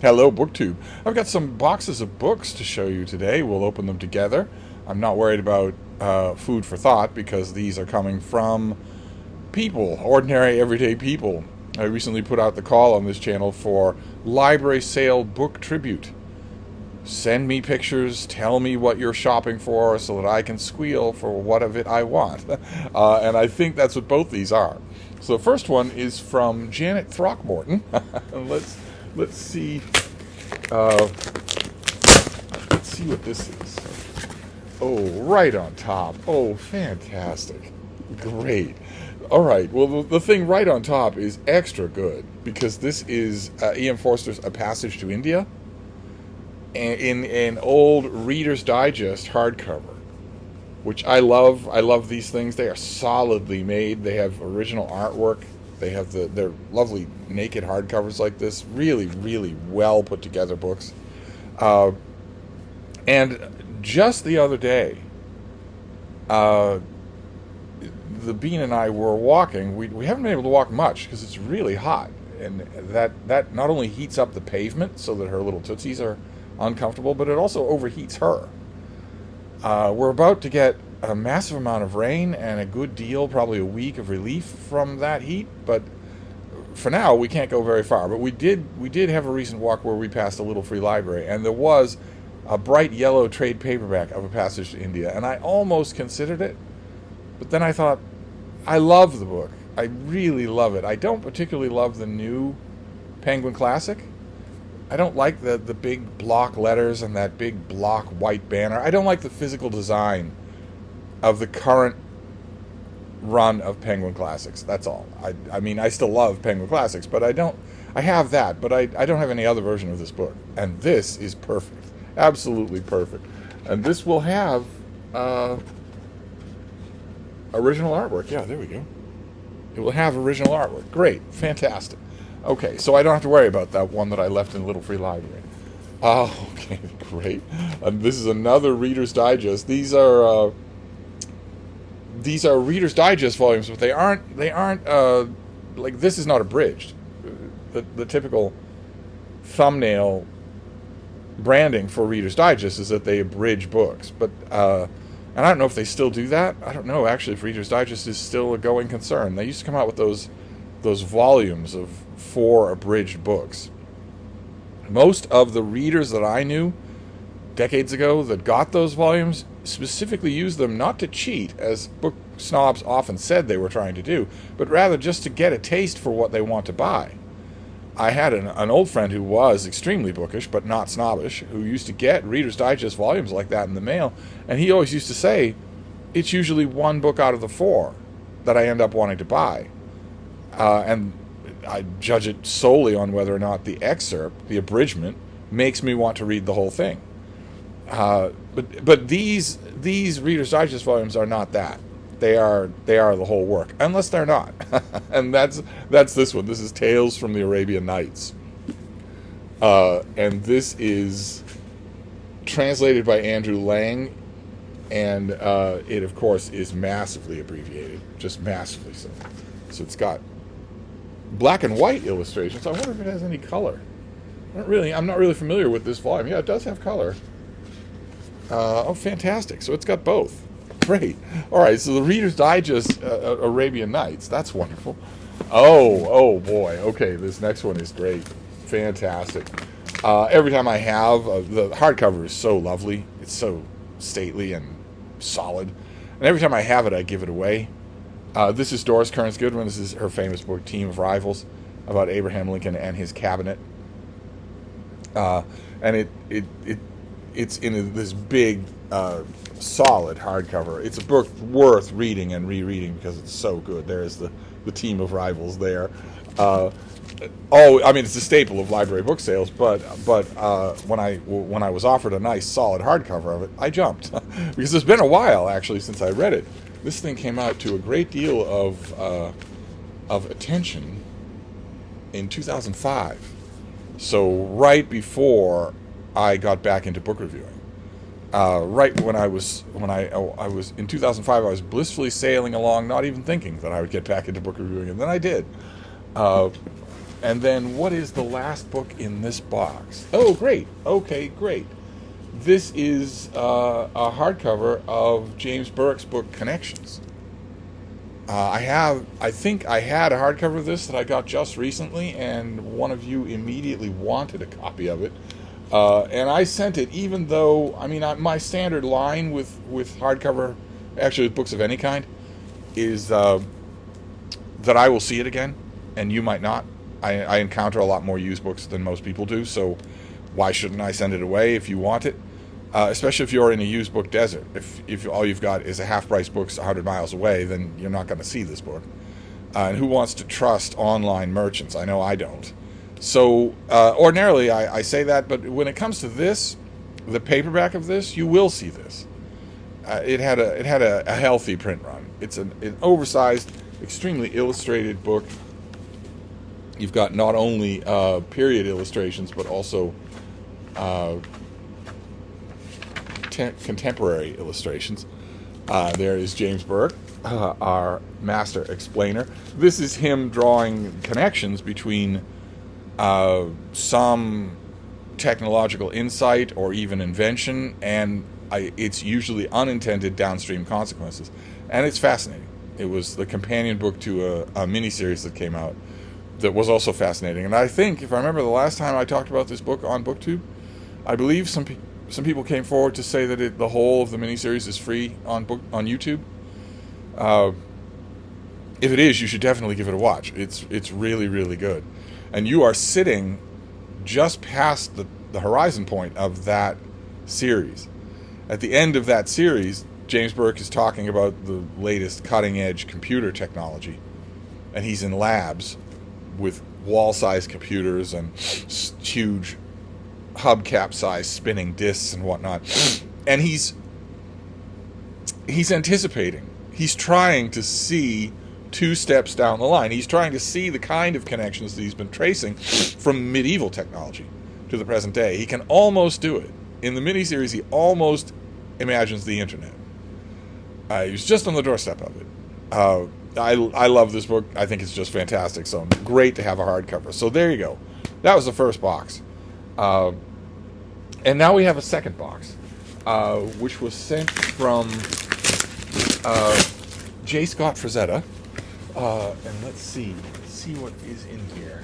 Hello, BookTube. I've got some boxes of books to show you today. We'll open them together. I'm not worried about food for thought because these are coming from people, ordinary, everyday people. I recently put out the call on this channel for library sale book tribute. Send me pictures, tell me what you're shopping for so that I can squeal for what of it I want. And I think that's what both these are. So the first one is from Janet Throckmorton. Let's see. Let's see what this is. Oh, right on top. Oh, fantastic. Great. All right. Well, the thing right on top is extra good because this is E.M. Forster's A Passage to India in an old Reader's Digest hardcover, which I love. I love these things. They are solidly made. They have original artwork. They have their lovely naked hardcovers like this. Really, really well put together books. And just the other day, the Bean and I were walking. We haven't been able to walk much because it's really hot, and that not only heats up the pavement so that her little tootsies are uncomfortable, but it also overheats her. We're about to get a massive amount of rain and a good deal, probably a week of relief from that heat, but for now we can't go very far. But we did have a recent walk where we passed a little free library, and there was a bright yellow trade paperback of A Passage to India, and I almost considered it, but then I thought, I love the book. I really love it. I don't particularly love the new Penguin Classic. I don't like the big block letters and that big block white banner. I don't like the physical design of the current run of Penguin Classics. That's all. I mean, I still love Penguin Classics, but I have that, but I don't have any other version of this book. And this is perfect. Absolutely perfect. And this will have original artwork. Yeah, there we go. It will have original artwork. Great. Fantastic. Okay, so I don't have to worry about that one that I left in Little Free Library. Oh, okay, great. And this is another Reader's Digest. These are Reader's Digest volumes, but they aren't like, this is not abridged. The typical thumbnail branding for Reader's Digest is that they abridge books, but and I don't know if they still do that. I don't know actually if Reader's Digest is still a going concern. They used to come out with those volumes of 4 abridged books. Most of the readers that I knew decades ago that got those volumes specifically used them not to cheat, as book snobs often said they were trying to do, but rather just to get a taste for what they want to buy. I had an old friend who was extremely bookish, but not snobbish, who used to get Reader's Digest volumes like that in the mail, and he always used to say, it's usually one book out of the 4 that I end up wanting to buy. And I judge it solely on whether or not the excerpt, the abridgment, makes me want to read the whole thing. But these Reader's Digest volumes are not that. They are the whole work, unless they're not. And that's this one. This is Tales from the Arabian Nights, and this is translated by Andrew Lang, and it of course is massively abbreviated, just massively so. So it's got black and white illustrations. I wonder if it has any color. I'm not really familiar with this volume. Yeah, it does have color. Oh, fantastic. So it's got both. Great. All right, so the Reader's Digest Arabian Nights. That's wonderful. Oh boy. Okay, this next one is great. Fantastic. Every time I have, the hardcover is so lovely. It's so stately and solid. And every time I have it, I give it away. This is Doris Kearns Goodwin. This is her famous book, Team of Rivals, about Abraham Lincoln and his cabinet. And it's in this big, solid hardcover. It's a book worth reading and rereading because it's so good. There's the Team of Rivals there. I mean, it's a staple of library book sales, but when I was offered a nice solid hardcover of it, I jumped because it's been a while actually since I read it. This thing came out to a great deal of attention in 2005, so right before I got back into book reviewing. Right when I was in 2005, I was blissfully sailing along, not even thinking that I would get back into book reviewing, and then I did. And then what is the last book in this box? Oh, great. Okay, great. This is a hardcover of James Burke's book, Connections. I think I had a hardcover of this that I got just recently, and one of you immediately wanted a copy of it. And I sent it, even though, my standard line with hardcover, actually with books of any kind, is that I will see it again, and you might not. I encounter a lot more used books than most people do, so why shouldn't I send it away if you want it? Especially if you're in a used book desert. If all you've got is a half-price book 100 miles away, then you're not going to see this book. And who wants to trust online merchants? I know I don't. So ordinarily I say that, but when it comes to this, the paperback of this, you will see this. It had a healthy print run. It's an oversized, extremely illustrated book. You've got not only period illustrations, but also contemporary illustrations. There is James Burke, our master explainer. This is him drawing connections between some technological insight or even invention, and it's usually unintended downstream consequences. And it's fascinating. It was the companion book to a miniseries that came out that was also fascinating. And I think, if I remember the last time I talked about this book on BookTube, I believe some people came forward to say that the whole of the miniseries is free on YouTube. If it is, you should definitely give it a watch. It's really, really good. And you are sitting just past the horizon point of that series. At the end of that series, James Burke is talking about the latest cutting-edge computer technology. And he's in labs with wall-sized computers and huge hubcap-sized spinning discs and whatnot. And he's anticipating. He's trying to see 2 steps down the line. He's trying to see the kind of connections that he's been tracing from medieval technology to the present day. He can almost do it. In the miniseries, he almost imagines the internet. He was just on the doorstep of it. I love this book. I think it's just fantastic. So great to have a hardcover. So there you go. That was the first box. And now we have a second box, which was sent from J. Scott Frazetta. And let's see what is in here.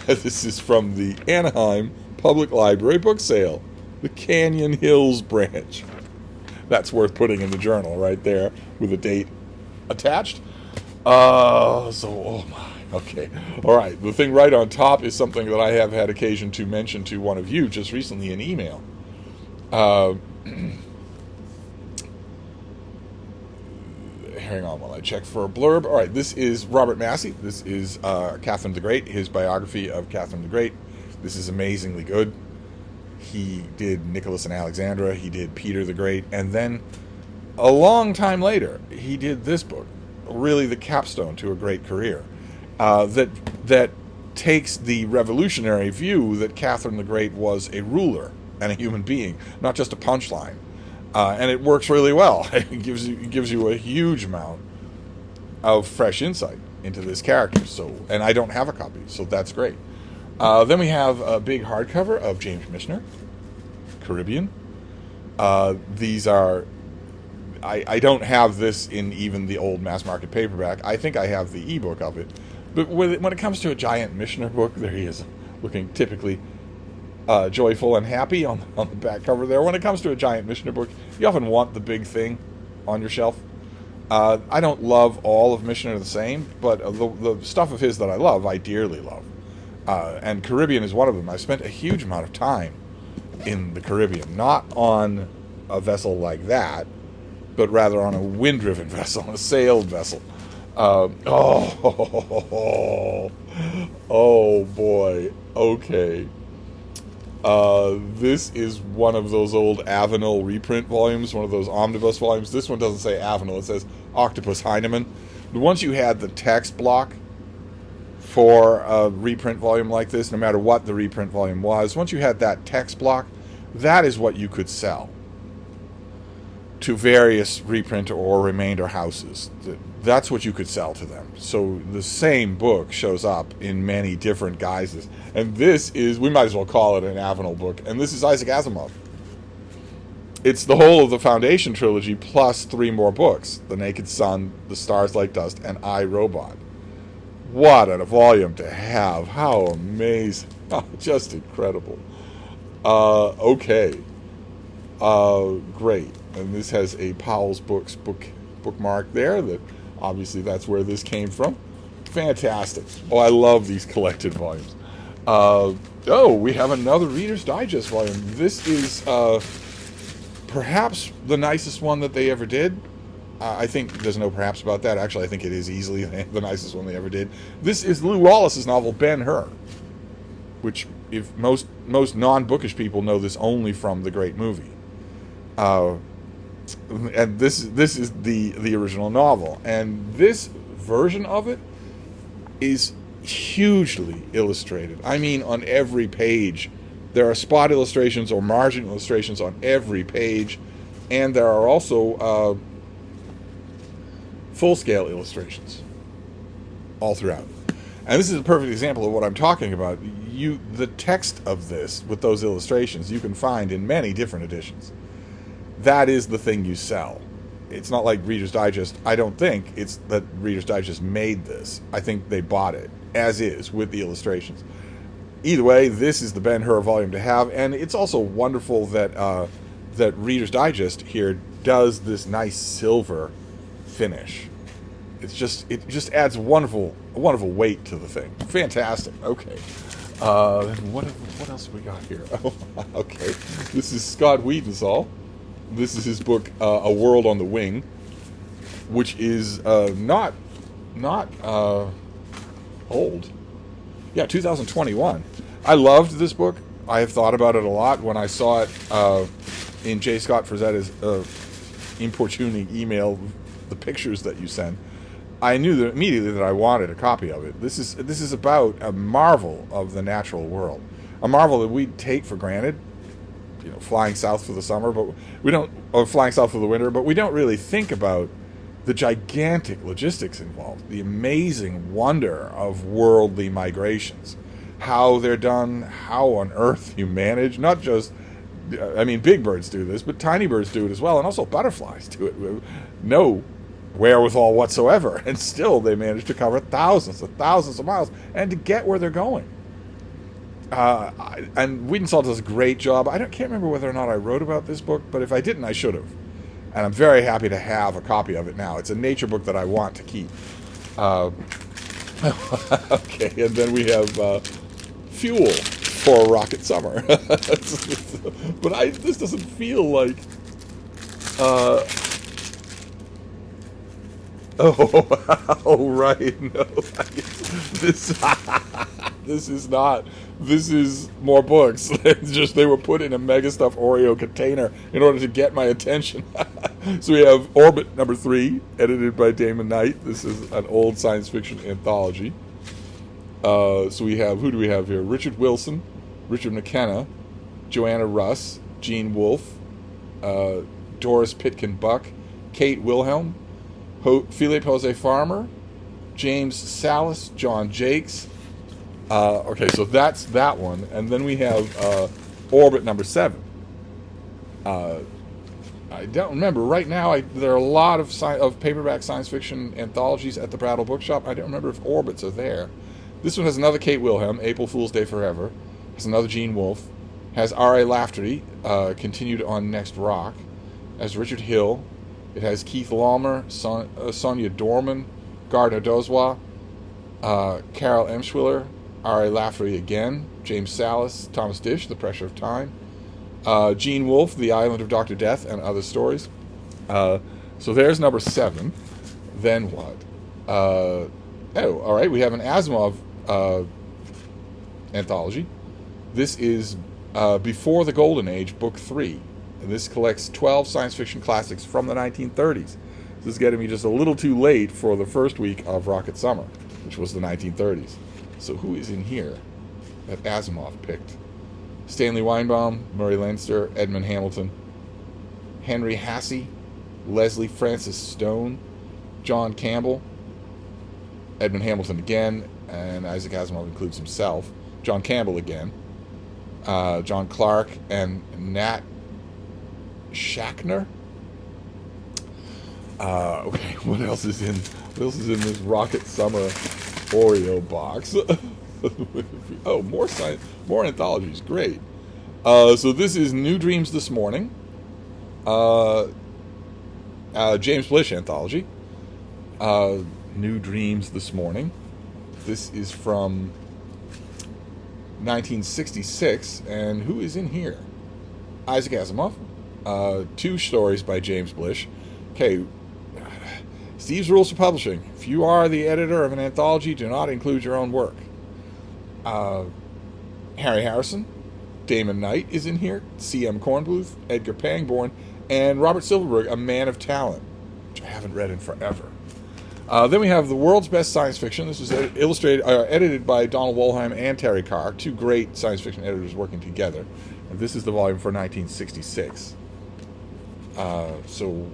This is from the Anaheim Public Library book sale, the Canyon Hills branch. That's worth putting in the journal right there with a date attached. Oh my, okay. All right, the thing right on top is something that I have had occasion to mention to one of you just recently in email. Hang on while I check for a blurb. All right, this is Robert Massey. This is Catherine the Great, his biography of Catherine the Great. This is amazingly good. He did Nicholas and Alexandra. He did Peter the Great. And then a long time later, he did this book, really the capstone to a great career, that takes the revolutionary view that Catherine the Great was a ruler and a human being, not just a punchline. And it works really well. It gives you a huge amount of fresh insight into this character. So, and I don't have a copy, so that's great. Then we have a big hardcover of James Michener, Caribbean. These are... I don't have this in even the old mass market paperback. I think I have the ebook of it. But when it comes to a giant Michener book, there he is, looking typically joyful and happy on the back cover there. When it comes to a giant Michener book, you often want the big thing on your shelf. I don't love all of Michener the same, but the stuff of his that I love, I dearly love. And Caribbean is one of them. I spent a huge amount of time in the Caribbean, not on a vessel like that, but rather on a wind-driven vessel, a sailed vessel. Oh boy. Okay. This is one of those old Avenel reprint volumes, one of those omnibus volumes. This one doesn't say Avenel, it says Octopus Heinemann. But once you had the text block for a reprint volume like this, no matter what the reprint volume was, once you had that text block, that is what you could sell to various reprint or remainder houses. that's what you could sell to them. So the same book shows up in many different guises. And this is, we might as well call it an Avenel book. And this is Isaac Asimov. It's the whole of the Foundation trilogy plus 3 more books. The Naked Sun, The Stars Like Dust, and I, Robot. What a volume to have. How amazing. Oh, just incredible. Okay. Great. And this has a Powell's Books bookmark there. That obviously that's where this came from. Fantastic. Oh, I love these collected volumes. We have another Reader's Digest volume. This is perhaps the nicest one that they ever did. I think there's no perhaps about that. Actually, I think it is easily the nicest one they ever did. This is Lew Wallace's novel, Ben-Hur, which, if most non-bookish people know this only from the great movie. And this is the original novel. And this version of it is hugely illustrated. I mean, on every page. There are spot illustrations or margin illustrations on every page. And there are also full-scale illustrations all throughout. And this is a perfect example of what I'm talking about. The text of this with those illustrations you can find in many different editions. That is the thing you sell. It's not like Reader's Digest. I don't think it's that Reader's Digest made this. I think they bought it as is with the illustrations. Either way, this is the Ben-Hur volume to have, and it's also wonderful that that Reader's Digest here does this nice silver finish. It just adds wonderful weight to the thing. Fantastic. Okay. What else have we got here? Oh, okay. This is Scott Wiedenthal. This is his book, A World on the Wing, which is not old. Yeah, 2021. I loved this book. I have thought about it a lot. When I saw it in J. Scott Frazetta's importuning email, the pictures that you sent, I knew that immediately that I wanted a copy of it. This is about a marvel of the natural world, a marvel that we take for granted. Flying south for the summer, but we don't, or flying south for the winter, but we don't really think about the gigantic logistics involved, the amazing wonder of worldly migrations, how they're done, how on earth you manage, not just, I mean, big birds do this, but tiny birds do it as well, and also butterflies do it. No wherewithal whatsoever, and still they manage to cover thousands of miles and to get where they're going. And Wiedenthal does a great job. Can't remember whether or not I wrote about this book, but if I didn't, I should have. And I'm very happy to have a copy of it now. It's a nature book that I want to keep. Okay, and then we have Fuel for Rocket Summer. But this doesn't feel like... Oh, right. No, this is not. This is more books. It's just they were put in a Mega Stuff Oreo container in order to get my attention. So we have Orbit number 3, edited by Damon Knight. This is an old science fiction anthology. So we have, who do we have here? Richard Wilson, Richard McKenna, Joanna Russ, Gene Wolfe, Doris Pitkin Buck, Kate Wilhelm, Philippe Jose Farmer, James Salas, John Jakes. Okay, so that's that one. And then we have Orbit number 7. I don't remember. Right now, there are a lot of paperback science fiction anthologies at the Brattle Bookshop. I don't remember if Orbits are there. This one has another Kate Wilhelm, April Fool's Day Forever. Has another Gene Wolfe. Has R.A. Lafferty, continued on Next Rock. Has Richard Hill. It has Keith Lawmer, Sonia Dorman, Gardner Dozois, Carol Emshwiller, R.A. Lafferty again, James Salas, Thomas Dish, The Pressure of Time, Gene Wolfe, The Island of Dr. Death, and Other Stories. So there's number 7. Then what? All right, we have an Asimov anthology. This is Before the Golden Age, Book 3. And this collects 12 science fiction classics from the 1930s. This is getting me just a little too late for the first week of Rocket Summer, which was the 1930s. So who is in here that Asimov picked? Stanley Weinbaum, Murray Leinster, Edmund Hamilton, Henry Hassey, Leslie Francis Stone, John Campbell, Edmund Hamilton again, and Isaac Asimov includes himself. John Campbell again, John Clark, and Nat Schachner. Okay, what else is in this Rocket Summer Oreo box? Oh, more anthologies. Great. So this is New Dreams This Morning, James Blish anthology. New Dreams This Morning. This is from 1966, and who is in here? Isaac Asimov. 2 stories by James Blish. Okay, Steve's Rules for Publishing. If you are the editor of an anthology, do not include your own work. Harry Harrison, Damon Knight is in here, C.M. Kornbluth, Edgar Pangborn, and Robert Silverberg, A Man of Talent, which I haven't read in forever. Then we have The World's Best Science Fiction. This was edited by Donald Wollheim and Terry Carr, 2 great science fiction editors working together. And this is the volume for 1966. So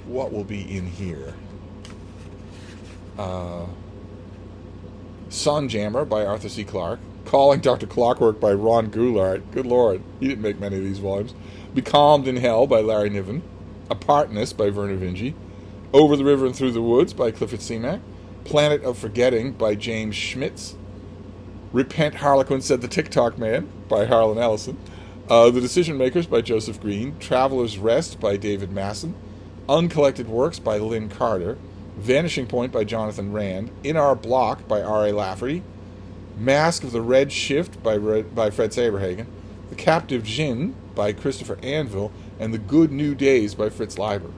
what will be in here? Sunjammer by Arthur C. Clarke. Calling Dr. Clockwork by Ron Goulart. Good Lord, he didn't make many of these volumes. Becalmed in Hell by Larry Niven. Apartness by Werner Vinge. Over the River and Through the Woods by Clifford Seamack. Planet of Forgetting by James Schmitz. Repent, Harlequin, Said the TikTok Man by Harlan Ellison. The Decision Makers by Joseph Green. Traveler's Rest by David Masson. Uncollected Works by Lynn Carter. Vanishing Point by Jonathan Rand. In Our Block by R.A. Lafferty. Mask of the Red Shift by Fred Saberhagen. The Captive Jinn by Christopher Anvil. And The Good New Days by Fritz Leiber.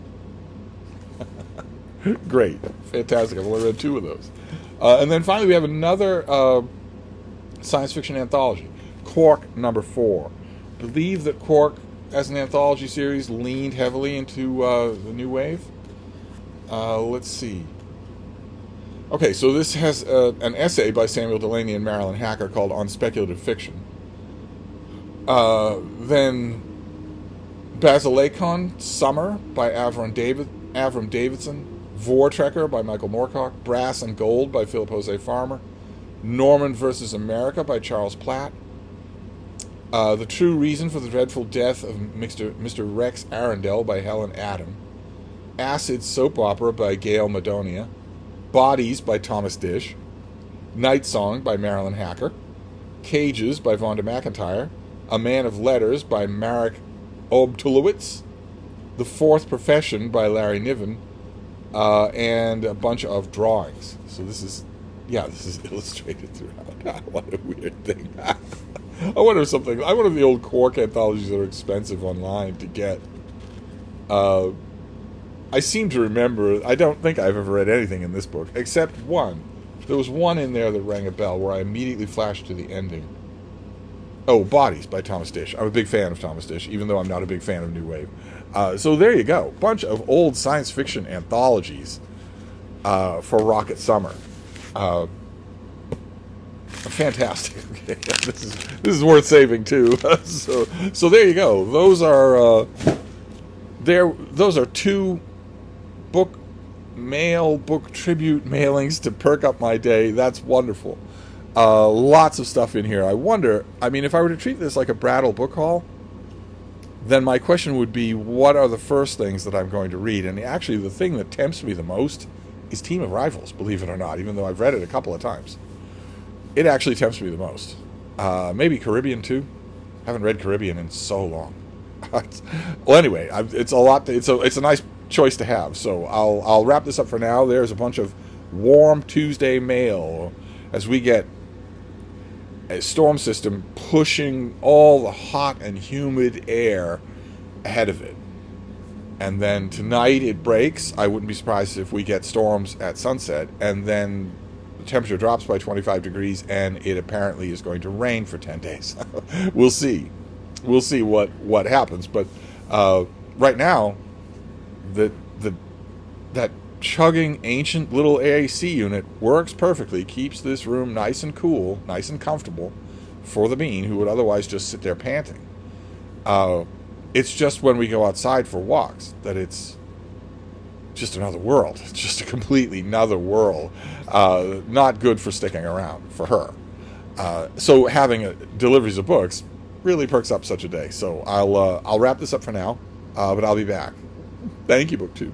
Great. Fantastic. I've only read 2 of those. And then finally we have another science fiction anthology. Quark number 4. I believe that Quark, as an anthology series, leaned heavily into the new wave. Let's see. Okay, so this has an essay by Samuel Delany and Marilyn Hacker called On Speculative Fiction. Then Basilekon Summer by Avram Davidson. Vortrekker by Michael Moorcock. Brass and Gold by Philip Jose Farmer. Norman vs. America by Charles Platt. The True Reason for the Dreadful Death of Mr. Rex Arundel by Helen Adam. Acid Soap Opera by Gail Madonia. Bodies by Thomas Dish. Night Song by Marilyn Hacker. Cages by Vonda McIntyre. A Man of Letters by Marek Obtulowicz. The Fourth Profession by Larry Niven. And a bunch of drawings. So this is illustrated throughout. What a weird thing. I wonder if the old Quark anthologies are expensive online to get. I seem to remember, I don't think I've ever read anything in this book, except one. There was one in there that rang a bell where I immediately flashed to the ending. Oh, Bodies by Thomas Dish. I'm a big fan of Thomas Dish, even though I'm not a big fan of New Wave. So there you go. Bunch of old science fiction anthologies for Rocket Summer. Fantastic. Okay. This is worth saving too. So there you go. Those are 2 book tribute mailings to perk up my day. That's wonderful. Lots of stuff in here. I wonder, if I were to treat this like a Brattle book haul, then my question would be, what are the first things that I'm going to read? And actually, the thing that tempts me the most is Team of Rivals, believe it or not, even though I've read it a couple of times. It actually tempts me the most. Maybe Caribbean, too. Haven't read Caribbean in so long. Well, anyway, it's a lot. It's a nice choice to have. So I'll wrap this up for now. There's a bunch of warm Tuesday mail as we get a storm system pushing all the hot and humid air ahead of it. And then tonight it breaks. I wouldn't be surprised if we get storms at sunset. And then the temperature drops by 25 degrees, and it apparently is going to rain for 10 days. We'll see. We'll see what happens. But right now, that chugging ancient little AC unit works perfectly, keeps this room nice and cool, nice and comfortable for the bean, who would otherwise just sit there panting. It's just when we go outside for walks that it's just another world. It's just a completely another world. Not good for sticking around for her. So having deliveries of books really perks up such a day. So I'll wrap this up for now, but I'll be back. Thank you, BookTube.